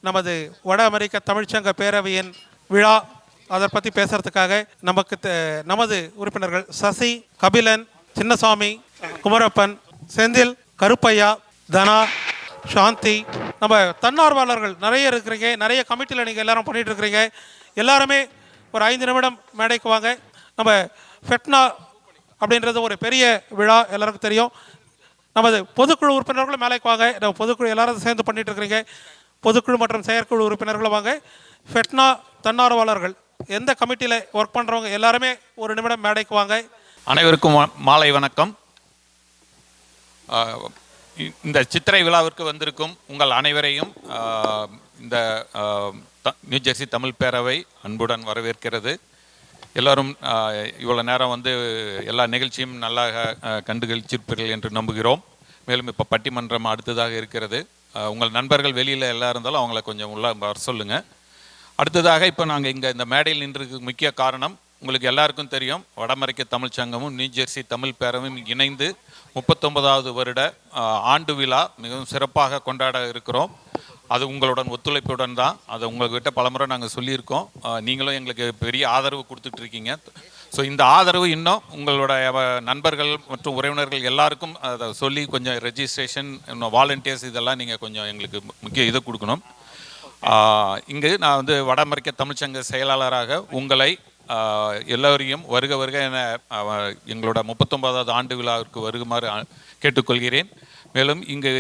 நமது வட அமெரிக்க தமிழ்ச்சங்க பேரவையின் விழா. அதை பற்றி பேசுகிறதுக்காக நமது உறுப்பினர்கள் சசி, கபிலன், சின்னசாமி, குமரப்பன், செந்தில், கருப்பையா, தனா, சாந்தி, நம்ம தன்னார்வலர்கள் நிறைய இருக்கிறீங்க. நிறைய கமிட்டியில் நீங்கள் எல்லாரும் பண்ணிகிட்டு இருக்கிறீங்க. எல்லாருமே ஒரு 5 நிமிடம் மேடைக்கு வாங்க. நம்ம ஃபெட்னா அப்படின்றது ஒரு பெரிய விழா, எல்லாருக்கும் தெரியும். நமது பொதுக்குழு உறுப்பினர்களும் மேலைக்கு வாங்க. நம்ம பொதுக்குழு எல்லாரும் சேர்ந்து பண்ணிட்டு இருக்கிறீங்க. பொதுக்குழு மற்றும் செயற்குழு உறுப்பினர்களும் வாங்க. ஃபெட்னா தன்னார்வலர்கள் எந்த கமிட்டியில் ஒர்க் பண்ணுறவங்க எல்லாருமே ஒரு நிமிடம் மேடைக்கு வாங்க. அனைவருக்கும் மாலை வணக்கம். இந்த சித்திரை விழாவிற்கு வந்திருக்கும் உங்கள் அனைவரையும் இந்த நியூஜெர்சி தமிழ் பேரவை அன்புடன் வரவேற்கிறது. எல்லோரும் இவ்வளோ நேரம் வந்து எல்லா நிகழ்ச்சியும் நல்லா கண்டுகளிச்சிருப்பீர்கள் என்று நம்புகிறோம். மேலும் இப்போ பட்டிமன்றம் அடுத்ததாக இருக்கிறது. உங்கள் நண்பர்கள் வெளியில் எல்லாம் இருந்தாலும் அவங்கள கொஞ்சம் உள்ள வர சொல்லுங்கள். அடுத்ததாக இப்போ நாங்கள் இங்கே இந்த மேடையில் நின்றுக்கு முக்கிய காரணம் உங்களுக்கு எல்லாருக்கும் தெரியும். வட அமெரிக்க தமிழ் சங்கமும் நியூஜெர்சி தமிழ் பேரவையும் இணைந்து 39வது வருட ஆண்டு விழா மிகவும் சிறப்பாக கொண்டாட இருக்கிறோம். அது உங்களுடன் ஒத்துழைப்புடன் தான். அதை உங்கள்கிட்ட பலமுறை நாங்கள் சொல்லியிருக்கோம். நீங்களும் எங்களுக்கு பெரிய ஆதரவு கொடுத்துட்ருக்கீங்க. ஸோ இந்த ஆதரவு இன்னும் உங்களோட நண்பர்கள் மற்றும் உறவினர்கள் எல்லாருக்கும் அதை சொல்லி கொஞ்சம் ரெஜிஸ்ட்ரேஷன், இன்னும் வாலண்டியர்ஸ் இதெல்லாம் நீங்கள் கொஞ்சம் எங்களுக்கு முக்கிய இதை கொடுக்கணும். இங்கு நான் வந்து வட அமெரிக்க தமிழ்ச்சங்க செயலாளராக உங்களை எல்லோரையும் வருக வருக என எங்களோட 39வது ஆண்டு விழாவிற்கு வருகுமாறு கேட்டுக்கொள்கிறேன். மேலும் இங்கு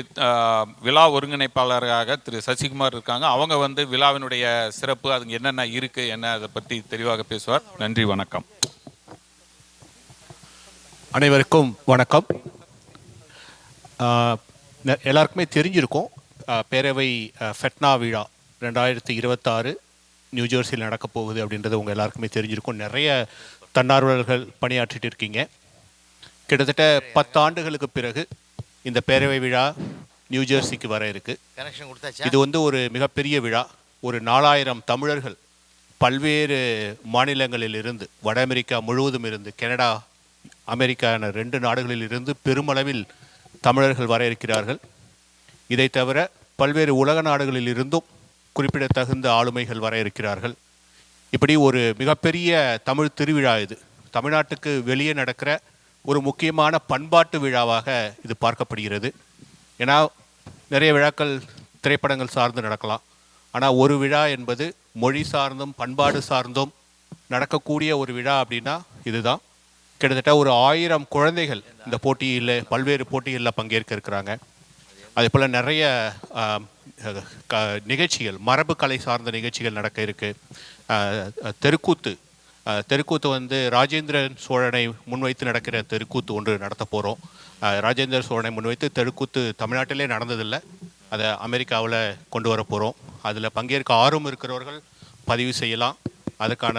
விழா ஒருங்கிணைப்பாளராக திரு சசிகுமார் இருக்காங்க. அவங்க வந்து விழாவினுடைய சிறப்பு அது என்னென்ன இருக்குது என்ன அதை பற்றி தெளிவாக பேசுவார். நன்றி, வணக்கம். அனைவருக்கும் வணக்கம். எல்லாருக்குமே தெரிஞ்சிருக்கும் பேரவை ஃபெட்னா விழா 2026 நியூஜெர்சியில் நடக்க போகுது அப்படின்றது உங்கள் எல்லாருக்குமே தெரிஞ்சிருக்கும். நிறைய தன்னார்வலர்கள் பணியாற்றிட்டு இருக்கீங்க. கிட்டத்தட்ட 10 ஆண்டுகளுக்கு பிறகு இந்த பேரவை விழா நியூஜெர்சிக்கு வர இருக்கு. இது வந்து ஒரு மிகப்பெரிய விழா. ஒரு 4000 தமிழர்கள் பல்வேறு மாநிலங்களில் இருந்து, வட அமெரிக்கா முழுவதும் இருந்து, கனடா, அமெரிக்கா என 2 நாடுகளில் இருந்து பெருமளவில் தமிழர்கள் வர இருக்கிறார்கள். இதை தவிர பல்வேறு உலக நாடுகளில் இருந்தும் குறிப்பிடத்தகுந்த ஆளுமைகள் வர இருக்கிறார்கள். இப்படி ஒரு மிகப்பெரிய தமிழ் திருவிழா இது. தமிழ்நாட்டுக்கு வெளியே நடக்கிற ஒரு முக்கியமான பண்பாட்டு விழாவாக இது பார்க்கப்படுகிறது. ஏன்னா நிறைய விழாக்கள் திரைப்படங்கள் சார்ந்து நடக்கலாம். ஆனால் ஒரு விழா என்பது மொழி சார்ந்தும் பண்பாடு சார்ந்தும் நடக்கக்கூடிய ஒரு விழா அப்படின்னா இதுதான். கிட்டத்தட்ட ஒரு 1000 குழந்தைகள் இந்த போட்டியில் பல்வேறு போட்டிகளில் பங்கேற்க இருக்கிறாங்க. அதே போல் நிறைய நிகழ்ச்சிகள், மரபு கலை சார்ந்த நிகழ்ச்சிகள் நடக்க இருக்குது. தெருக்கூத்து வந்து ராஜேந்திர சோழனை முன்வைத்து நடக்கிற தெருக்கூத்து ஒன்று நடத்த போகிறோம். ராஜேந்திர சோழனை முன்வைத்து தெருக்கூத்து தமிழ்நாட்டிலே நடந்ததில்லை. அதை அமெரிக்காவில் கொண்டு வர போகிறோம். அதில் பங்கேற்க ஆர்வம் இருக்கிறவர்கள் பதிவு செய்யலாம். அதுக்கான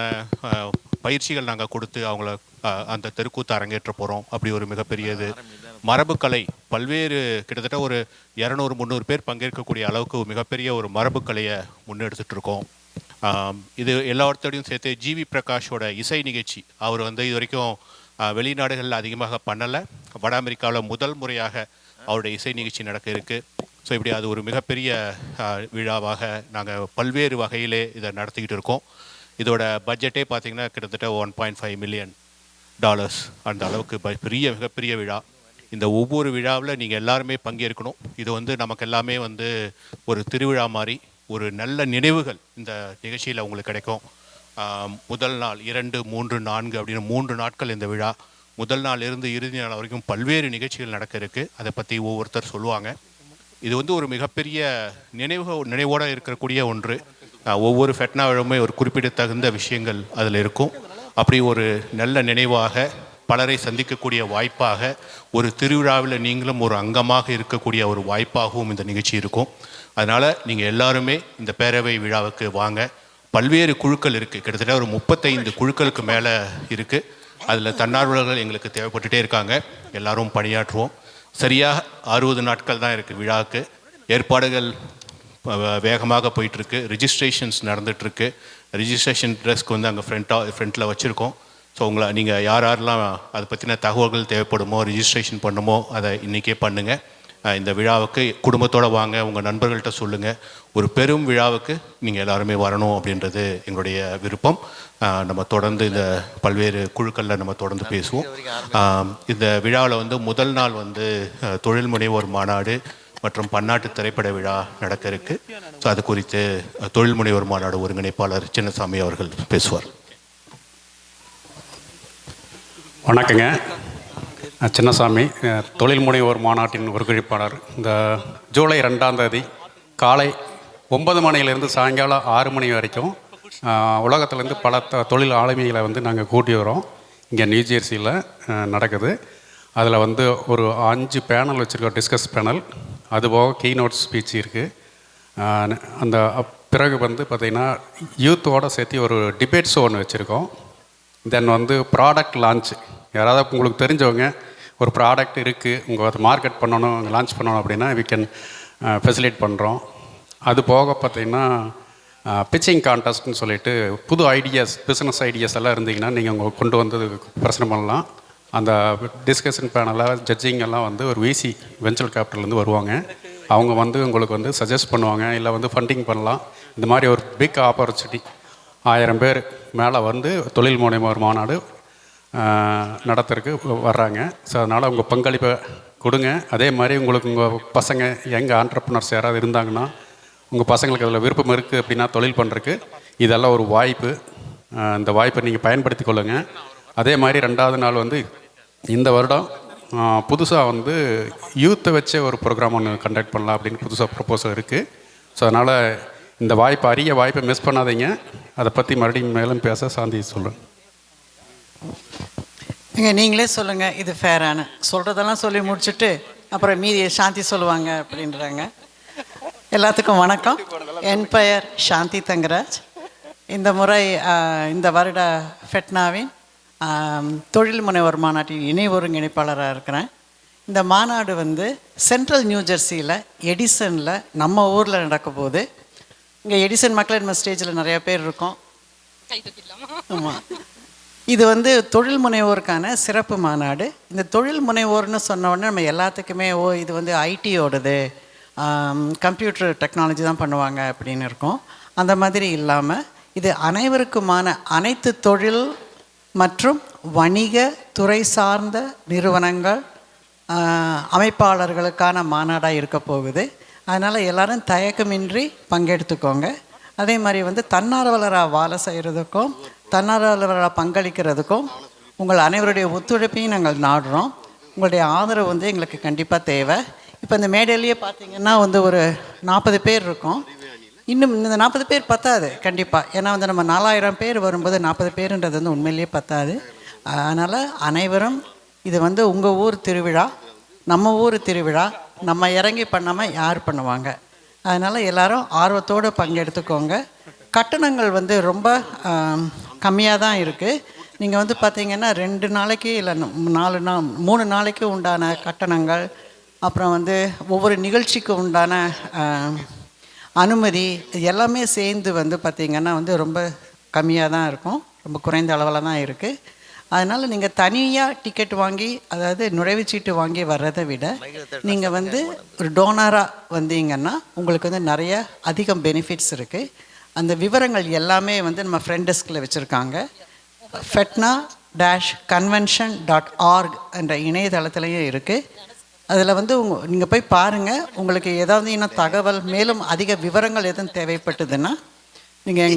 பயிற்சிகள் நாங்கள் கொடுத்து அவங்கள அந்த தெருக்கூத்து அரங்கேற்ற போகிறோம். அப்படி ஒரு மிகப்பெரியது மரபுக்கலை, பல்வேறு கிட்டத்தட்ட ஒரு 200-300 பேர் பங்கேற்கக்கூடிய அளவுக்கு மிகப்பெரிய ஒரு மரபுக்கலையை முன்னெடுத்துட்டு இருக்கோம். இது எல்லாத்தோடையும் சேர்த்து ஜிவி பிரகாஷோட இசை நிகழ்ச்சி, அவர் வந்து இது வரைக்கும் வெளிநாடுகளில் அதிகமாக பண்ணலை. வட அமெரிக்காவில் முதல் முறையாக அவருடைய இசை நிகழ்ச்சி நடக்க இருக்குது. ஸோ இப்படி அது ஒரு மிகப்பெரிய விழாவாக நாங்கள் பல்வேறு வகையிலே இதை நடத்திக்கிட்டு இருக்கோம். இதோட பட்ஜெட்டே பார்த்திங்கன்னா கிட்டத்தட்ட $1.5 மில்லியன் அந்த அளவுக்கு மிகப்பெரிய விழா. இந்த ஒவ்வொரு விழாவில் நீங்கள் எல்லாருமே பங்கேற்கணும். இது வந்து நமக்கு எல்லாமே வந்து ஒரு திருவிழா மாதிரி, ஒரு நல்ல நினைவுகள் இந்த நிகழ்ச்சியில் உங்களுக்கு கிடைக்கும். முதல் நாள் 2, 3, 4 அப்படின்னு 3 நாட்கள் இந்த விழா. முதல் நாள் இருந்து இறுதி நாள் வரைக்கும் பல்வேறு நிகழ்ச்சிகள் நடக்க இருக்குது. அதை பற்றி ஒவ்வொருத்தர் சொல்லுவாங்க. இது வந்து ஒரு மிகப்பெரிய நினைவோடு இருக்கக்கூடிய ஒன்று. ஒவ்வொரு ஃபெட்னா விழாவுமே ஒரு குறிப்பிடத்தகுந்த விஷயங்கள் அதில் இருக்கும். அப்படி ஒரு நல்ல நினைவாக, பலரை சந்திக்கக்கூடிய வாய்ப்பாக, ஒரு திருவிழாவில் நீங்களும் ஒரு அங்கமாக இருக்கக்கூடிய ஒரு வாய்ப்பாகவும் இந்த நிகழ்ச்சி இருக்கும். அதனால் நீங்கள் எல்லாருமே இந்த பேரவை விழாவுக்கு வாங்க. பல்வேறு குழுக்கள் இருக்குது. கிட்டத்தட்ட ஒரு 35 குழுக்களுக்கு மேலே இருக்குது. அதில் தன்னார்வலர்கள் எங்களுக்கு தேவைப்பட்டுட்டே இருக்காங்க. எல்லாரும் பணியாற்றுவோம். சரியாக 60 நாட்கள் தான் இருக்குது விழாவுக்கு. ஏற்பாடுகள் வேகமாக போயிட்டுருக்கு. ரிஜிஸ்ட்ரேஷன்ஸ் நடந்துகிட்ருக்கு. ரிஜிஸ்ட்ரேஷன் ட்ரெஸ்க்கு வந்து அங்கே ஃப்ரண்ட்டில் வச்சுருக்கோம். ஸோ நீங்கள் யாரெல்லாம் அதை பற்றின தகவல்கள் தேவைப்படுமோ, ரிஜிஸ்ட்ரேஷன் பண்ணுமோ அதை இன்றைக்கே பண்ணுங்கள். இந்த விழாவுக்கு குடும்பத்தோடு வாங்க, உங்கள் நண்பர்கள்ட்ட சொல்லுங்கள். ஒரு பெரும் விழாவுக்கு நீங்கள் எல்லாருமே வரணும் அப்படின்றது எங்களுடைய விருப்பம். நம்ம தொடர்ந்து இந்த பல்வேறு குழுக்களில் நம்ம தொடர்ந்து பேசுவோம். இந்த விழாவில் வந்து முதல் நாள் வந்து தொழில் முனைவோர் மாநாடு மற்றும் பன்னாட்டு திரைப்பட விழா நடக்க இருக்கு. ஸோ அது குறித்து தொழில் முனைவோர் மாநாடு ஒருங்கிணைப்பாளர் சின்னசாமி அவர்கள் பேசுவார். வணக்கங்க, சின்னசாமி, தொழில் முனைவோர் மாநாட்டின் ஒருங்கிணைப்பாளர். இந்த ஜூலை 2ஆம் தேதி காலை 9 மணியிலிருந்து சாயங்காலம் 6 மணி வரைக்கும் உலகத்துலேருந்து பல தொழில் ஆளுமைகளை வந்து நாங்கள் கூட்டி வரோம். இங்கே நியூஜெர்சியில் நடக்குது. அதில் வந்து ஒரு 5 பேனல் வச்சுருக்கோம், டிஸ்கஸ் பேனல். அதுபோக கீநோட் ஸ்பீச் இருக்குது. அந்த பிறகு வந்து பார்த்திங்கன்னா யூத்தோடு சேர்த்து ஒரு டிபேட் ஷோ ஒன்று வச்சுருக்கோம். தென் வந்து ப்ராடக்ட் லான்ச். யாராவது உங்களுக்கு தெரிஞ்சவங்க ஒரு ப்ராடக்ட் இருக்குது, உங்கள் அதை மார்க்கெட் பண்ணணும், லான்ச் பண்ணணும் அப்படின்னா வி கேன் ஃபெசிலிட்டேட் பண்ணுறோம். அது போக பார்த்திங்கன்னா பிச்சிங் கான்டெஸ்ட்னு சொல்லிட்டு புது ஐடியாஸ், பிஸ்னஸ் ஐடியாஸ் எல்லாம் இருந்தீங்கன்னா நீங்கள் உங்கள் கொண்டு வந்து பிரச்சனை பண்ணலாம். அந்த டிஸ்கஷன் பேனலில் ஜட்ஜிங் எல்லாம் வந்து ஒரு விசி வெஞ்சர் கேபிட்டல்லேருந்து வருவாங்க. அவங்க வந்து உங்களுக்கு வந்து சஜஸ்ட் பண்ணுவாங்க, இல்லை வந்து ஃபண்டிங் பண்ணலாம். இந்த மாதிரி ஒரு பிக் ஆப்பர்ச்சுனிட்டி 1000 பேர் மேலே வந்து தொழில் முனைவோர் மாநாடு நடத்துறதுக்கு வர்றாங்க. ஸோ அதனால் உங்கள் பங்களிப்பை கொடுங்க. அதே மாதிரி உங்களுக்கு உங்கள் பசங்க எங்கள் ஆண்டர்ப்ரனர்ஸ் யாராவது இருந்தாங்கன்னா, உங்கள் பசங்களுக்கு அதில் விருப்பம் இருக்குது அப்படின்னா தொழில் பண்ணுறதுக்கு இதெல்லாம் ஒரு வாய்ப்பு. இந்த வாய்ப்பை நீங்கள் பயன்படுத்தி கொள்ளுங்கள். அதே மாதிரி 2வது நாள் வந்து இந்த வருடம் புதுசாக வந்து யூத்தை வச்சே ஒரு ப்ரோக்ராம் ஒன்று கண்டக்ட் பண்ணலாம் அப்படின்னு புதுசாக ப்ரப்போசல் இருக்குது. ஸோ அதனால் இந்த வாய்ப்பு, அரிய வாய்ப்பை மிஸ் பண்ணாதீங்க. அதை பற்றி மறுபடியும் மேலும் பேச சாந்தி சொல்லுங்கள். நீங்களே சொல்லுங்கள், இது ஃபேரான சொல்கிறதெல்லாம் சொல்லி முடிச்சுட்டு அப்புறம் மீதி சாந்தி சொல்லுவாங்க அப்படின்றாங்க. எல்லாத்துக்கும் வணக்கம். என் பெயர் சாந்தி தங்கராஜ். இந்த முறை இந்த வருட ஃபெட்னாவின் தொழில் முனைவோர் மாநாட்டின் இணை ஒருங்கிணைப்பாளராக இருக்கிறேன். இந்த மாநாடு வந்து சென்ட்ரல் நியூஜெர்சியில் எடிசனில் நம்ம ஊரில் நடக்க போகுது. இங்கே எடிசன் மக்கள் நம்ம ஸ்டேஜில் நிறையா பேர் இருக்கோம். ஆமாம், இது வந்து தொழில் முனைவோருக்கான சிறப்பு மாநாடு. இந்த தொழில் முனைவோர்னு சொன்ன உடனே நம்ம எல்லாத்துக்குமே இது வந்து ஐடியோடது, கம்ப்யூட்டர் டெக்னாலஜி தான் பண்ணுவாங்க அப்படின்னு இருக்கும். அந்த மாதிரி இல்லாமல் இது அனைவருக்குமான அனைத்து தொழில் மற்றும் வணிக துறை சார்ந்த நிறுவனங்கள், அமைப்பாளர்களுக்கான மாநாடாக இருக்க போகுது. அதனால் எல்லோரும் தயக்கமின்றி பங்கெடுத்துக்கோங்க. அதே மாதிரி வந்து தன்னார்வலராக வேலை செய்கிறதுக்கும் தன்னார்வலராக பங்களிக்கிறதுக்கும் உங்கள் அனைவருடைய ஒத்துழைப்பையும் நாங்கள் நாடுறோம். உங்களுடைய ஆதரவு வந்து எங்களுக்கு கண்டிப்பாக தேவை. இப்போ இந்த மேடையிலேயே பார்த்திங்கன்னா வந்து ஒரு 40 பேர் இருக்கோம். இன்னும் இந்த 40 பேர் பத்தாது கண்டிப்பாக. ஏன்னா வந்து நம்ம 4000 பேர் வரும்போது 40 பேருன்றது வந்து உண்மையிலேயே பத்தாது. அதனால் அனைவரும் இது வந்து உங்கள் ஊர் திருவிழா, நம்ம ஊர் திருவிழா, நம்ம இறங்கி பண்ணாமல் யார் பண்ணுவாங்க? அதனால் எல்லோரும் ஆர்வத்தோடு பங்கெடுத்துக்கோங்க. கட்டணங்கள் வந்து ரொம்ப கம்மியாக தான் இருக்குது. நீங்கள் வந்து பார்த்திங்கன்னா 2 நாளைக்கு இல்லை 3 நாளைக்கு உண்டான கட்டணங்கள், அப்புறம் வந்து ஒவ்வொரு நிகழ்ச்சிக்கு உண்டான அனுமதி, இது எல்லாமே சேர்ந்து வந்து பார்த்திங்கன்னா வந்து ரொம்ப கம்மியாக தான் இருக்கும், ரொம்ப குறைந்த அளவில் தான் இருக்குது. அதனால் நீங்கள் தனியாக டிக்கெட் வாங்கி, அதாவது நுழைவுச்சீட்டு வாங்கி வர்றதை விட நீங்கள் வந்து ஒரு டோனராக வந்தீங்கன்னா உங்களுக்கு வந்து நிறைய அதிகம் பெனிஃபிட்ஸ் இருக்குது. அந்த விவரங்கள் எல்லாமே வந்து நம்ம ஃப்ரெண்ட் டெஸ்கில் வச்சுருக்காங்க. fetna-convention.org என்ற இணையதளத்துலேயும் இருக்குது. அதில் வந்து நீங்கள் போய் பாருங்கள். உங்களுக்கு ஏதாவது இன்னும் தகவல், மேலும் அதிக விவரங்கள் எதுவும் தேவைப்பட்டதுன்னா நீங்கள்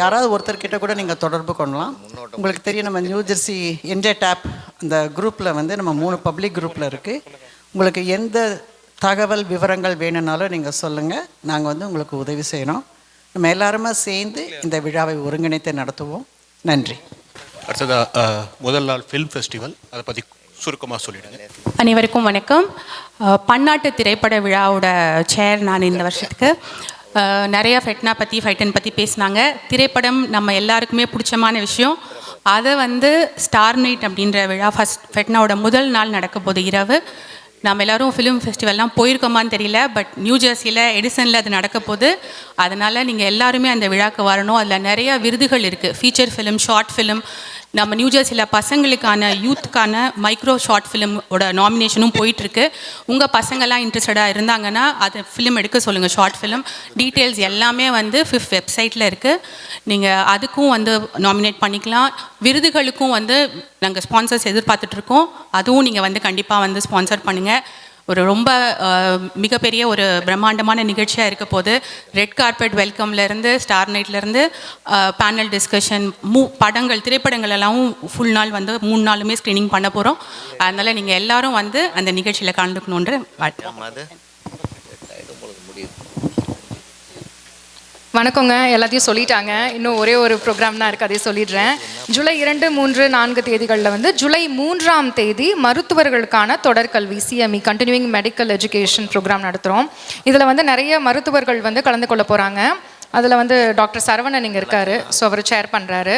யாராவது ஒருத்தர்கிட்ட கூட நீங்கள் தொடர்பு கொள்ளலாம். உங்களுக்கு தெரியும், நம்ம நியூஜெர்சி என்ஜே டேப் அந்த குரூப்பில் வந்து நம்ம 3 பப்ளிக் குரூப்பில் இருக்குது. உங்களுக்கு எந்த தகவல் விவரங்கள் வேணும்னாலும் நீங்கள் சொல்லுங்கள், நாங்கள் வந்து உங்களுக்கு உதவி செய்கிறோம். நம்ம எல்லாருமே சேர்ந்து இந்த விழாவை ஒருங்கிணைத்து நடத்துவோம். நன்றி. அடுத்ததாக முதல் நாள் ஃபில்ம் ஃபெஸ்டிவல், அதை பற்றி சுருக்கமாக சொல்லிடுங்க. அனைவருக்கும் வணக்கம். பன்னாட்டு திரைப்பட விழாவோட சேர் நான் இந்த வருஷத்துக்கு. நிறைய ஃபெட்னா பற்றி, ஃபைட்டன் பற்றி பேசினாங்க. திரைப்படம் நம்ம எல்லாருக்குமே பிடிச்சமான விஷயம். அதை வந்து ஸ்டார் நைட் அப்படின்ற விழா ஃபெட்னாவோட முதல் நாள் நடக்க போது இரவு. நம்ம எல்லோரும் ஃபிலிம் ஃபெஸ்டிவல்லாம் போயிருக்கோமான்னு தெரியல, பட் நியூஜெர்சியில் எடிசனில் அது நடக்க போகுது. அதனால் நீங்கள் எல்லாருமே அந்த விழாவுக்கு வரணும். அதில் நிறையா விருதுகள் இருக்குது. ஃபீச்சர் ஃபிலிம், ஷார்ட் ஃபிலிம், நம்ம நியூ ஜெர்சியில் பசங்களுக்கான யூத்துக்கான மைக்ரோ ஷார்ட் ஃபிலிமோட நாமினேஷனும் போயிட்டுருக்கு. உங்கள் பசங்கள்லாம் இன்ட்ரெஸ்டடாக இருந்தாங்கன்னா அது ஃபிலிம் எடுக்க சொல்லுங்கள். ஷார்ட் ஃபிலிம் டீட்டெயில்ஸ் எல்லாமே வந்து 5th வெப்சைட்டில் இருக்குது. நீங்கள் அதுக்கும் வந்து நாமினேட் பண்ணிக்கலாம். விருதுகளுக்கும் வந்து நாங்கள் ஸ்பான்சர்ஸ் எதிர்பார்த்துட்ருக்கோம். அதுவும் நீங்கள் வந்து கண்டிப்பாக வந்து ஸ்பான்சர் பண்ணுங்கள். ஒரு ரொம்ப மிகப்பெரிய ஒரு பிரம்மாண்டமான நிகழ்ச்சியாக இருக்க போது. ரெட் கார்பெட் வெல்கம்லேருந்து ஸ்டார் நைட்லேருந்து பேனல் டிஸ்கஷன், படங்கள் திரைப்படங்கள் எல்லாம் ஃபுல் நாள் வந்து 3 நாளுமே ஸ்க்ரீனிங் பண்ண போகிறோம். அதனால் நீங்கள் எல்லாரும் வந்து அந்த நிகழ்ச்சியில் கலந்துக்கணுன்ற வாழ்த்து. வணக்கங்க. எல்லாத்தையும் சொல்லிட்டாங்க. இன்னும் ஒரே ஒரு ப்ரோக்ராம் தான் இருக்குது, அதை சொல்லிடுறேன். ஜூலை 2, 3, 4 தேதிகளில் வந்து ஜூலை 3ஆம் தேதி மருத்துவர்களுக்கான தொடர்கல்வி CME continuing medical education programme நடத்துகிறோம். இதில் வந்து நிறைய மருத்துவர்கள் வந்து கலந்து கொள்ள போகிறாங்க. அதில் வந்து டாக்டர் சரவணன் இங்கே இருக்கார். ஸோ அவர் சேர் பண்ணுறாரு.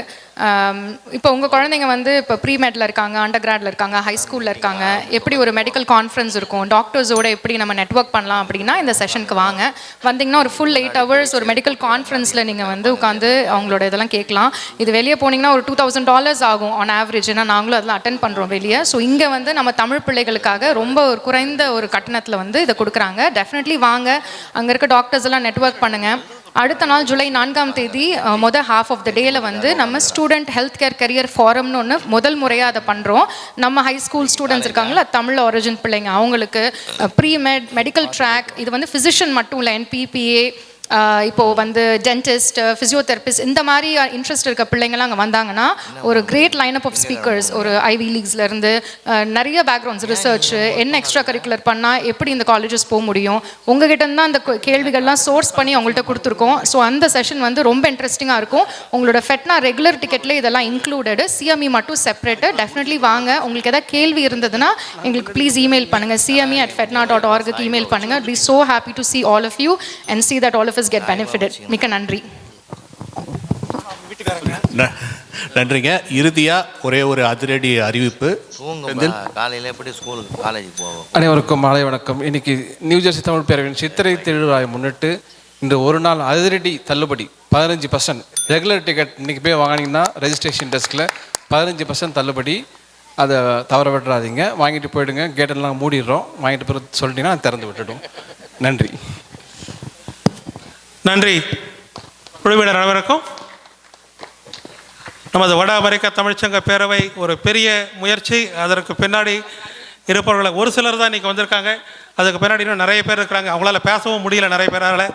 இப்போ உங்கள் குழந்தைங்க வந்து இப்போ ப்ரீமெட்டில் இருக்காங்க, அண்டர் கிராடில் இருக்காங்க, ஹை ஸ்கூலில் இருக்காங்க. எப்படி ஒரு மெடிக்கல் கான்ஃபரன்ஸ் இருக்கும், டாக்டர்ஸோட எப்படி நம்ம நெட்வொர்க் பண்ணலாம் அப்படின்னா இந்த செஷனுக்கு வாங்க. வந்தீங்கன்னா ஒரு ஃபுல் 8 hours ஒரு மெடிக்கல் கான்ஃபரன்ஸில் நீங்கள் வந்து உட்காந்து அவங்களோட இதெல்லாம் கேட்கலாம். இது வெளியே போனீங்கன்னா ஒரு $2000 ஆகும் ஆன் ஆவரேஜ். ஏன்னா நாங்களும் அதெல்லாம் அட்டென்ட் பண்ணுறோம் வெளியே. ஸோ இங்கே வந்து நம்ம தமிழ் பிள்ளைகளுக்காக ரொம்ப ஒரு குறைந்த ஒரு கட்டணத்தில் வந்து இதை கொடுக்குறாங்க. டெஃபினெட்லி வாங்க. அங்கே இருக்க டாக்டர்ஸ் எல்லாம் நெட்வொர்க் பண்ணுங்கள். அடுத்த நாள் ஜூலை 4ஆம் தேதி ஹாஃப் ஆஃப் த டேயில் வந்து நம்ம ஸ்டூடெண்ட் ஹெல்த் கேர் கரியர் ஃபாரம்னு ஒன்று முதல் முறையாக அதை பண்ணுறோம். நம்ம ஹை ஸ்கூல் ஸ்டூடெண்ட்ஸ் இருக்காங்களா, தமிழ் ஆரிஜின் பிள்ளைங்க, அவங்களுக்கு மெடிக்கல் ட்ராக், இது வந்து ஃபிசிஷியன் மட்டும் இல்லை, NPPA, இப்போது வந்து டென்டிஸ்ட், ஃபிசியோதெரபிஸ்ட், இந்த மாதிரி இன்ட்ரெஸ்ட் இருக்க பிள்ளைங்களாம் அங்கே வந்தாங்கன்னா ஒரு கிரேட் லைனப் ஆஃப் ஸ்பீக்கர்ஸ், ஒரு ஐவி லீக்ஸ்லேருந்து நிறைய பேக்ரவுண்ட்ஸ், ரிசர்ச், என்ன எக்ஸ்ட்ரா கரிக்குலர் பண்ணால் எப்படி இந்த காலேஜஸ் போக முடியும், உங்ககிட்ட தான் அந்த கேள்விகள்லாம் சோர்ஸ் பண்ணி அவங்கள்ட்ட கொடுத்துருக்கோம். ஸோ அந்த செஷன் வந்து ரொம்ப இன்ட்ரெஸ்டிங்காக இருக்கும். உங்களோட ஃபெட்னா ரெகுலர் டிக்கெட்லேயே இதெல்லாம் இன்க்ளூடடு, CME மட்டும் செப்பரேட்டு. டெஃபினெட்லி வாங்க. உங்களுக்கு எதாவது கேள்வி இருந்ததுன்னா எங்களுக்கு ப்ளீஸ் இமெயில் பண்ணுங்கள். CME@fetna.org இமெயில் பண்ணுங்கள். Be so happy to see all of you and see that all of get benefited. மிக்க நன்றி. நன்றிங்க. இறுதியா ஒரே ஒரு அதிரடி அறிவிப்பு. காலையில் எப்படி ஸ்கூல் காலேஜுக்கு போவோம். அனைவருக்கும் மாலை வணக்கம். இன்னைக்கு நியூ ஜெர்சி தமிழ் பேரவையின் சித்திரை திருவிழாவை முன்னிட்டு இந்த ஒரு நாள் அதிரடி தள்ளுபடி 15%. ரெகுலர் டிக்கெட் இன்னைக்கு போய் வாங்கினீங்கன்னா ரெஜிஸ்ட்ரேஷன் டெஸ்கில் 15% தள்ளுபடி. அதை தவற விட்டுறாதீங்க. வாங்கிட்டு போயிடுங்க. கேட்டெல்லாம் மூடிடுறோம். வாங்கிட்டு போய் சொல்லிட்டீங்கன்னா திறந்து விட்டுடும். நன்றி. நன்றி. குழுவினர் அனைவருக்கும் நமது வட அமெரிக்க தமிழ்ச்சங்க பேரவை ஒரு பெரிய முயற்சி. அதற்கு பின்னாடி இருப்பவர்களை ஒரு சிலர் தான் இன்றைக்கி வந்திருக்காங்க. அதுக்கு பின்னாடி இன்னும் நிறைய பேர் இருக்கிறாங்க. அவங்களால பேசவும் முடியல நிறைய பேரால்.